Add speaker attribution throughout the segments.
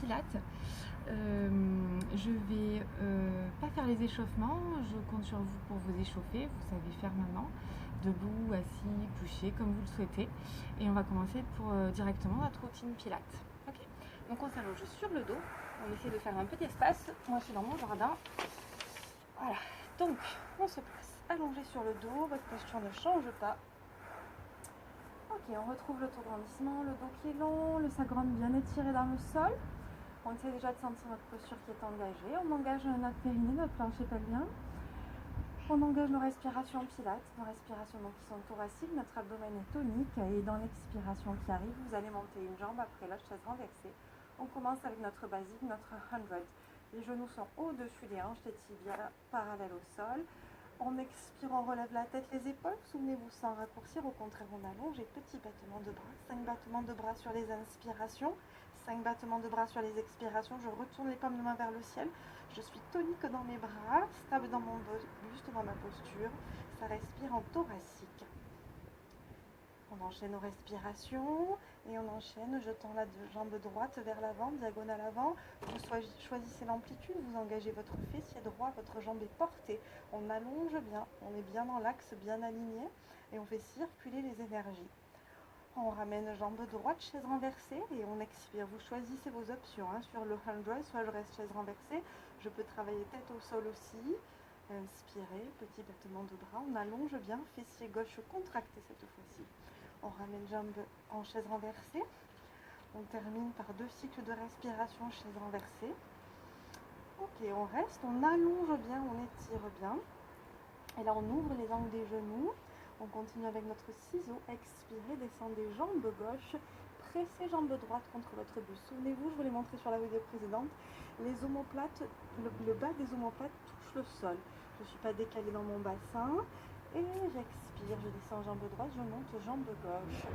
Speaker 1: pilates. Je vais pas faire les échauffements, je compte sur vous pour vous échauffer, vous savez faire maintenant, debout, assis, couché, comme vous le souhaitez. Et on va commencer pour directement notre routine pilates. Ok. Donc on s'allonge sur le dos, on essaie de faire un peu d'espace. Moi je suis dans mon jardin. Voilà, donc on se place allongé sur le dos, votre posture ne change pas. Ok, on retrouve l'autograndissement, le dos qui est long, le sacrum bien étiré dans le sol. On essaie déjà de sentir notre posture qui est engagée. On engage notre périnée, notre plancher pelvien. On engage nos respirations pilates, nos respirations donc qui sont thoraciques. Notre abdomen est tonique et dans l'expiration qui arrive, vous allez monter une jambe après l'autre, chaise renversée. On commence avec notre basique, notre 100. Les genoux sont au-dessus des hanches, les tibias parallèles au sol. On expire, on relève la tête, les épaules. Souvenez-vous, sans raccourcir, au contraire, on allonge et petit battement de bras. 5 battements de bras sur les inspirations, 5 battements de bras sur les expirations. Je retourne les paumes de main vers le ciel. Je suis tonique dans mes bras, stable dans mon buste, dans ma posture. Ça respire en thoracique. On enchaîne nos respirations et on enchaîne, jetant la jambe droite vers l'avant, diagonale avant. Vous choisissez l'amplitude, vous engagez votre fessier droit, votre jambe est portée. On allonge bien, on est bien dans l'axe, bien aligné et on fait circuler les énergies. On ramène jambe droite, chaise renversée et on expire. Vous choisissez vos options. Sur le 100, soit je reste chaise renversée. Je peux travailler tête au sol aussi. Inspirez, petit battement de bras. On allonge bien, fessier gauche contracté cette fois-ci. On ramène jambe en chaise renversée. On termine par 2 cycles de respiration, chaise renversée. Ok, on reste, on allonge bien, on étire bien. Et là, on ouvre les angles des genoux. On continue avec notre ciseau. Expirez, descendez jambe gauche. Pressez jambe droite contre votre buste. Souvenez-vous, je vous l'ai montré sur la vidéo précédente. Les omoplates, le bas des omoplates touche le sol. Je ne suis pas décalée dans mon bassin. Et j'expire, je descends jambe droite, je monte jambe gauche.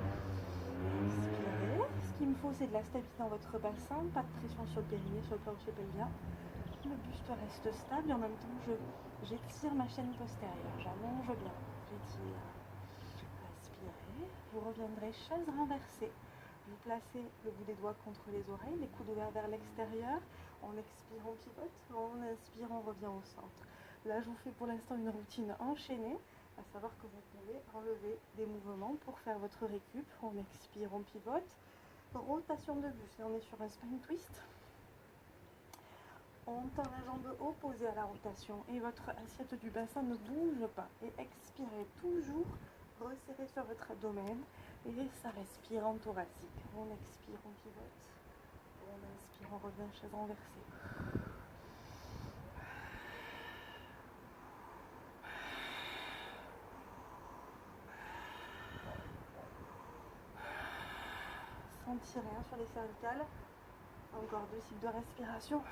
Speaker 1: Expirez. Ce qu'il me faut, c'est de la stabilité dans votre bassin. Pas de pression sur le périnée, sur le plancher pelvien. Le buste reste stable et en même temps, j'étire ma chaîne postérieure. J'allonge bien. J'étire. Respirez. Vous reviendrez chaise renversée. Vous placez le bout des doigts contre les oreilles, les coudes ouverts vers l'extérieur. On expire, on pivote. On inspire, on revient au centre. Là, je vous fais pour l'instant une routine enchaînée, à savoir que vous pouvez enlever des mouvements pour faire votre récup. On expire, on pivote. Rotation de buste. Là, on est sur un spine twist. On tend la jambe opposée à la rotation et votre assiette du bassin ne bouge pas. Et expirez toujours, resserrez sur votre abdomen et ça respire en thoracique. On expire, on pivote. On inspire, on revient chaise renversée. Sentirez sur les cervicales. Encore 2 cycles de respiration.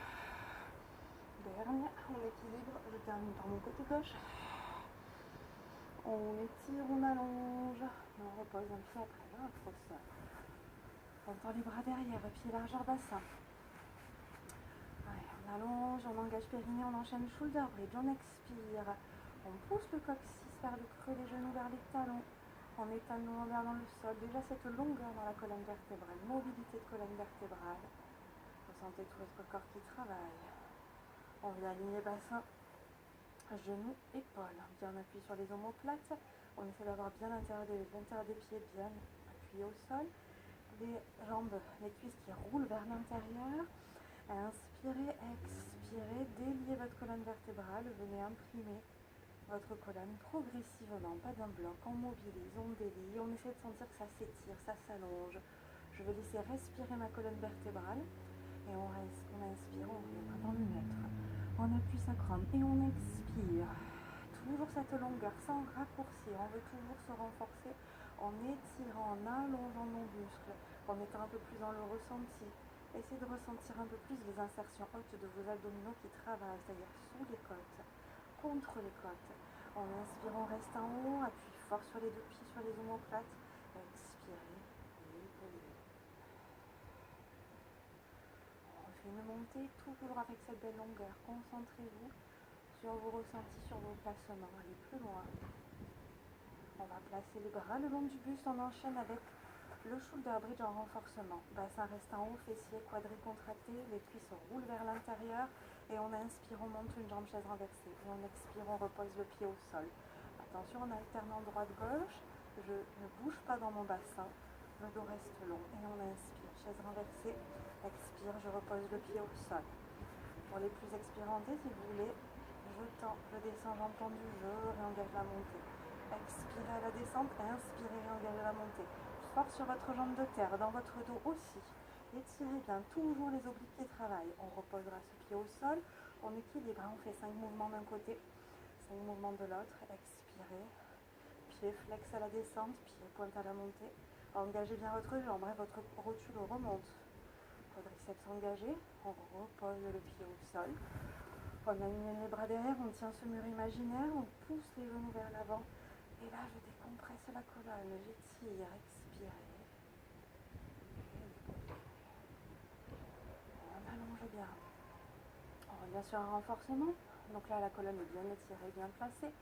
Speaker 1: Dernier, on équilibre. Je termine par mon côté gauche. On étire, on allonge. Et on repose un peu après l'autre au sol. On tend les bras derrière, pied largeur bassin. Allez, on allonge, on engage périnée, on enchaîne shoulder bridge, on expire. On pousse le coccyx vers le creux des genoux, vers les talons. On étale nos lombaires dans le sol. Déjà cette longueur dans la colonne vertébrale, mobilité de colonne vertébrale. Ressentez tout votre corps qui travaille. On vient aligner bassin, genoux, épaules. Bien appuyé sur les omoplates. On essaie d'avoir bien l'intérieur des pieds bien appuyé au sol. Les jambes, les cuisses qui roulent vers l'intérieur. Inspirez, expirez, déliez votre colonne vertébrale, venez imprimer votre colonne progressivement, pas d'un bloc, on mobilise, on délie, on essaie de sentir que ça s'étire, ça s'allonge. Je vais laisser respirer ma colonne vertébrale et on inspire, on revient dans le neutre. On appuie sacrum et on expire. Toujours cette longueur sans raccourcir, on veut toujours se renforcer en étirant, en allongeant nos muscles, en étant un peu plus dans le ressenti. Essayez de ressentir un peu plus les insertions hautes de vos abdominaux qui travaillent, c'est-à-dire sous les côtes, contre les côtes. En inspirant, on reste en haut, appuyez fort sur les 2 pieds, sur les omoplates. Expirez et épaulez. On fait une montée, toujours avec cette belle longueur. Concentrez-vous sur vos ressentis, sur vos placements. Allez plus loin. On va placer les bras le long du buste, on enchaîne avec
Speaker 2: Le shoulder bridge en renforcement. Bassin reste en haut, fessier, quadri contracté, les cuisses roulent vers l'intérieur et on inspire, on monte une jambe chaise renversée. Et on expire, on repose le pied au sol. Attention, en alternant droite-gauche, je ne bouge pas dans mon bassin, le dos reste long et on inspire, chaise renversée, expire, je repose le pied au sol. Pour les plus expérimentés, si vous voulez, je tends, je descends, jambes tendues, je réengage la montée. Expirez à la descente, inspirez, réengagez la montée. Force sur votre jambe de terre, dans votre dos aussi. Étirez bien, toujours les obliques qui travaillent. On reposera ce pied au sol, on équilibre, on fait 5 mouvements d'un côté, 5 mouvements de l'autre. Expirez, pied flex à la descente, pied pointe à la montée. Engagez bien votre jambe, votre rotule remonte. Quadriceps engagé, on repose le pied au sol. On aligne les bras derrière, on tient ce mur imaginaire, on pousse les genoux vers l'avant. Et là, je décompresse la colonne, j'étire, expirez. On allonge bien. On revient sur un renforcement. Donc là, la colonne est bien étirée, bien placée.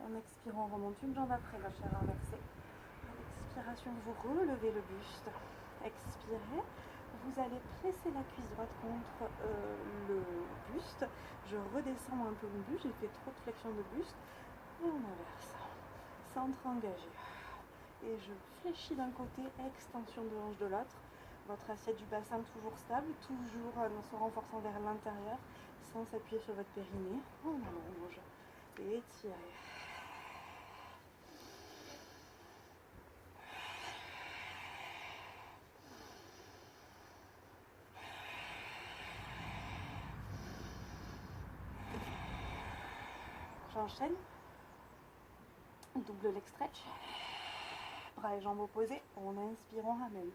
Speaker 2: On expire, on remonte une jambe après la chaise renversée. À l'expiration, vous relevez le buste. Expirez. Vous allez presser la cuisse droite contre le buste. Je redescends un peu le buste. J'ai fait trop de flexion de buste. Et on inverse. Centre engagé. Et je fléchis d'un côté, extension de hanche de l'autre. Votre assiette du bassin toujours stable, toujours en se renforçant vers l'intérieur, sans s'appuyer sur votre périnée. On allonge. Et étirez. J'enchaîne. Double leg stretch. Bras et jambes opposés. On inspire, on ramène.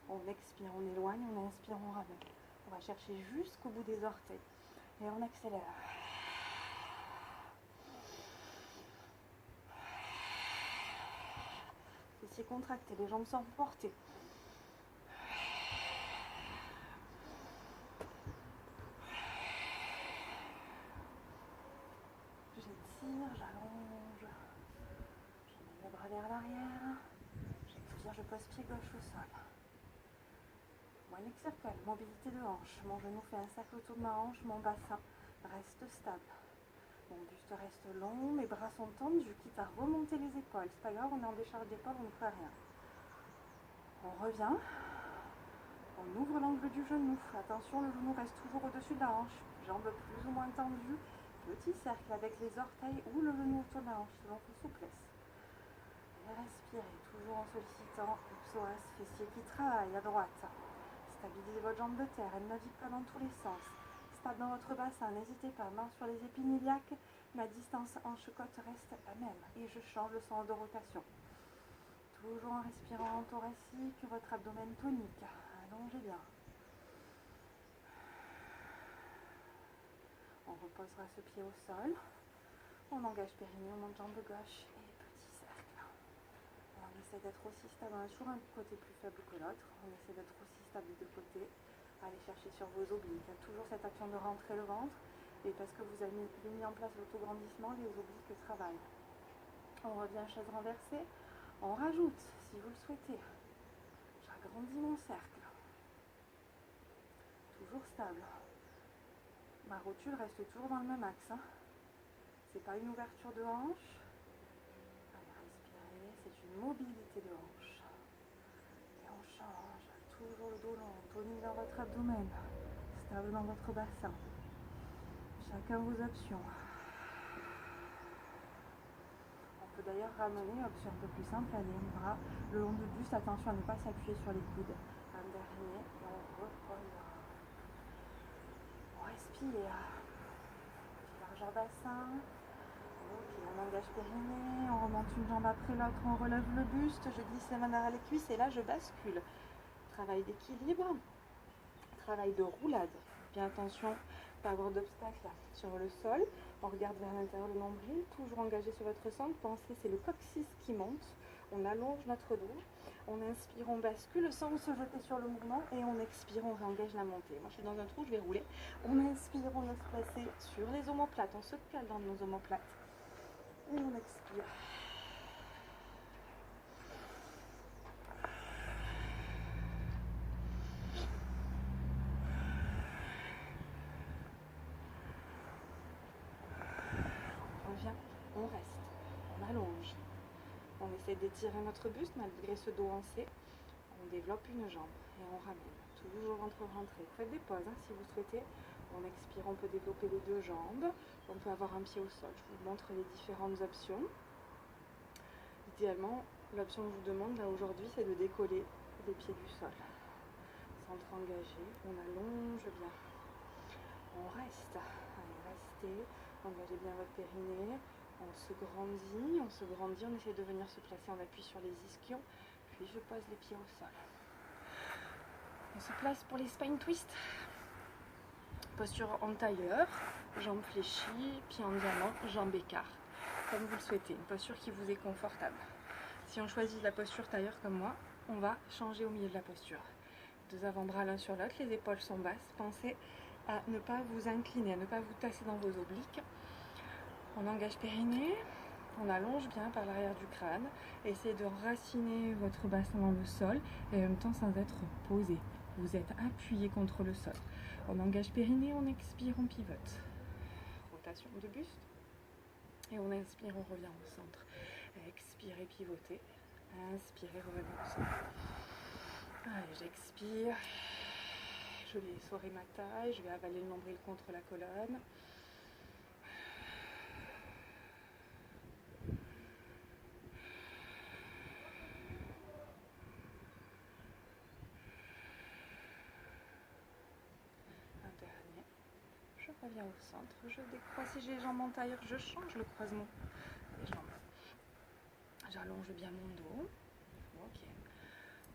Speaker 2: On expire, on éloigne. On inspire, on ramène. On va chercher jusqu'au bout des orteils. Et on accélère. Fessiers contractés, les jambes sont portées. J'étire, j'allonge. J'emmène les bras vers l'arrière. J'expire, je pose pied gauche au sol. One leg circle, mobilité de hanche. Mon genou fait un cercle autour de ma hanche, mon bassin reste stable. Mon buste reste long, mes bras sont tendus, quitte à remonter les épaules. C'est pas grave, on est en décharge d'épaule, on ne fait rien. On revient. On ouvre l'angle du genou. Attention, le genou reste toujours au-dessus de la hanche. Jambes plus ou moins tendues. Petit cercle avec les orteils ou le genou autour de la hanche, selon votre souplesse. Et respirez, toujours en sollicitant le psoas, fessier qui travaille à droite. Stabilisez votre jambe de terre, elle navigue pas dans tous les sens. Stable dans votre bassin, n'hésitez pas, main sur les épines iliaques, ma distance hanche-côte reste la même. Et je change le sens de rotation. Toujours en respirant en thoracique, votre abdomen tonique. Allongez bien. On reposera ce pied au sol. On engage périnée, on monte jambe gauche et petit cercle. On essaie d'être aussi stable. On a toujours un côté plus faible que l'autre. On essaie d'être aussi stable des deux côtés. Allez chercher sur vos obliques. Il y a toujours cette action de rentrer le ventre. Et parce que vous avez mis en place l'autograndissement, les obliques travaillent. On revient chaise renversée. On rajoute, si vous le souhaitez. J'agrandis mon cercle. Toujours stable. Ma rotule reste toujours dans le même axe. C'est pas une ouverture de hanche. Allez, respirez. C'est une mobilité de hanche. Et on change. Toujours le dos long. Tonique dans votre abdomen. Stable dans votre bassin. Chacun vos options. On peut d'ailleurs ramener, option un peu plus simple, les bras le long du buste. Attention à ne pas s'appuyer sur les coudes. Un dernier. Et on repose. On respire. Largeur bassin. Ok, on engage périnée, on remonte une jambe après l'autre, on relève le buste, je glisse les mains derrière les cuisses et là je bascule. Travail d'équilibre, travail de roulade. Bien attention, pas avoir d'obstacle sur le sol. On regarde vers l'intérieur le nombril, toujours engagé sur votre centre. Pensez, c'est le coccyx qui monte. On allonge notre dos. On inspire, on bascule sans se jeter sur le mouvement et on expire, on réengage la montée. Moi je suis dans un trou, je vais rouler. On inspire, on va se placer sur les omoplates. On se cale dans nos omoplates. Et on expire. On reste, on allonge. On essaie d'étirer notre buste malgré ce dos en C. On développe une jambe et on ramène. Toujours rentrée. Faites des pauses si vous souhaitez. On expire, on peut développer les deux jambes. On peut avoir un pied au sol. Je vous montre les différentes options. Idéalement, l'option que je vous demande là aujourd'hui, c'est de décoller les pieds du sol. Centre engagé, on allonge bien. On reste. Allez, restez. Engagez bien votre périnée. On se grandit, on essaie de venir se placer en appui sur les ischions, puis je pose les pieds au sol. On se place pour les spine twists. Posture en tailleur, jambes fléchies, pieds en diamant, jambes écart, comme vous le souhaitez, une posture qui vous est confortable. Si on choisit la posture tailleur comme moi, on va changer au milieu de la posture. Deux avant-bras l'un sur l'autre, les épaules sont basses, pensez à ne pas vous incliner, à ne pas vous tasser dans vos obliques. On engage périnée, on allonge bien par l'arrière du crâne, essayez de raciner votre bassin dans le sol et en même temps sans être posé. Vous êtes appuyé contre le sol. On engage périnée, on expire, on pivote. Rotation de buste. Et on inspire, on revient au centre. Expirez, pivotez. Inspirez, revenez au centre. Allez, j'expire. Je vais essorer ma taille, je vais avaler le nombril contre la colonne. Je reviens au centre, je décroise. Si j'ai les jambes en tailleur, je change le croisement des jambes. J'allonge bien mon dos. Ok.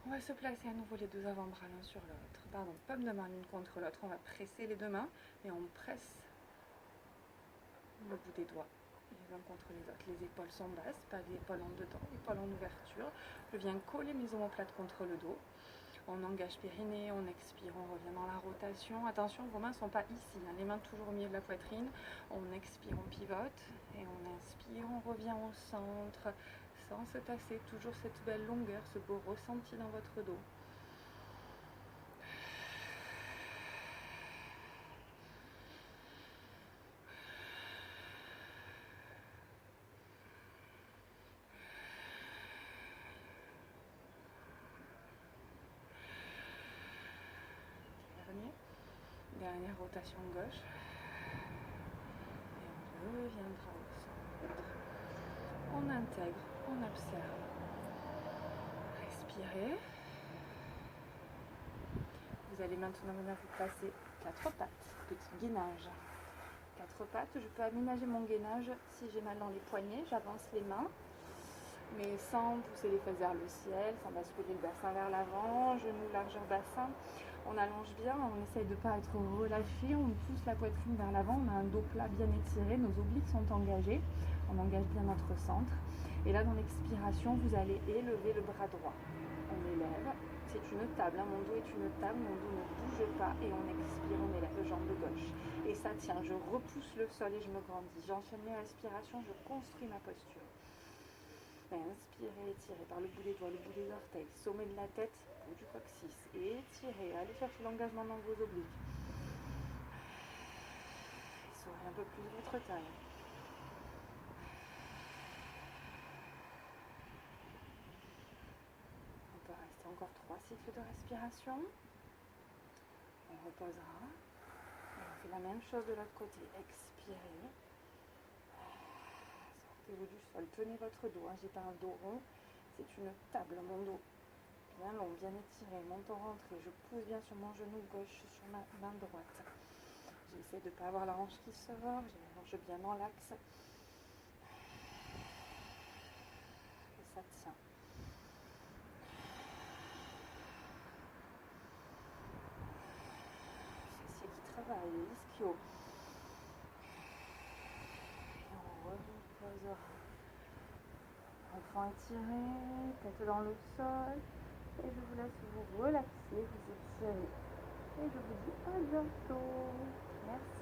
Speaker 2: On va se placer à nouveau les deux avant-bras l'un sur l'autre. Pardon, pas de main l'une contre l'autre. On va presser les deux mains et on presse le bout des doigts les uns contre les autres. Les épaules sont basses, pas l'épaule en dedans, l'épaule en ouverture. Je viens coller mes omoplates contre le dos. On engage périnée, on expire, on revient dans la rotation. Attention, vos mains ne sont pas ici, les mains toujours au milieu de la poitrine. On expire, on pivote et on inspire, on revient au centre sans se tasser. Toujours cette belle longueur, ce beau ressenti dans votre dos. Dernière rotation gauche. Et on reviendra au centre. On intègre, on observe. Respirez. Vous allez maintenant venir vous placer quatre pattes, petit gainage. Quatre pattes, je peux aménager mon gainage si j'ai mal dans les poignets, j'avance les mains, mais sans pousser les fesses vers le ciel, sans basculer le bassin vers l'avant, genou largeur bassin. On allonge bien, on essaye de ne pas être relâché, on pousse la poitrine vers l'avant, on a un dos plat bien étiré, nos obliques sont engagés, on engage bien notre centre. Et là, dans l'expiration, vous allez élever le bras droit. On élève, c'est une table, mon dos est une table, mon dos ne bouge pas et on expire, on élève le jambe gauche. Et ça tient, je repousse le sol et je me grandis. J'enchaîne mes respirations, je construis ma posture. Inspirez, étirez par le bout des doigts, le bout des orteils, sommet de la tête, bout du coccyx. Étirez, allez chercher l'engagement dans vos obliques. Essorez un peu plus votre taille. On peut rester encore 3 cycles de respiration. On reposera. Et on fait la même chose de l'autre côté. Expirez. Sortez-vous du sol. Tenez votre dos. J'ai pas un dos rond. C'est une table. Mon dos bien long, bien étiré. Menton rentré. Je pousse bien sur mon genou gauche, sur ma main droite. J'essaie de ne pas avoir la hanche qui sort. J'ai la hanche bien dans l'axe. Et ça tient. Fessiers qui travaillent, les ischios. Et on reposera. Enfant étiré, tête dans le sol. Et je vous laisse vous relaxer, vous étirer. Et je vous dis à bientôt. Merci.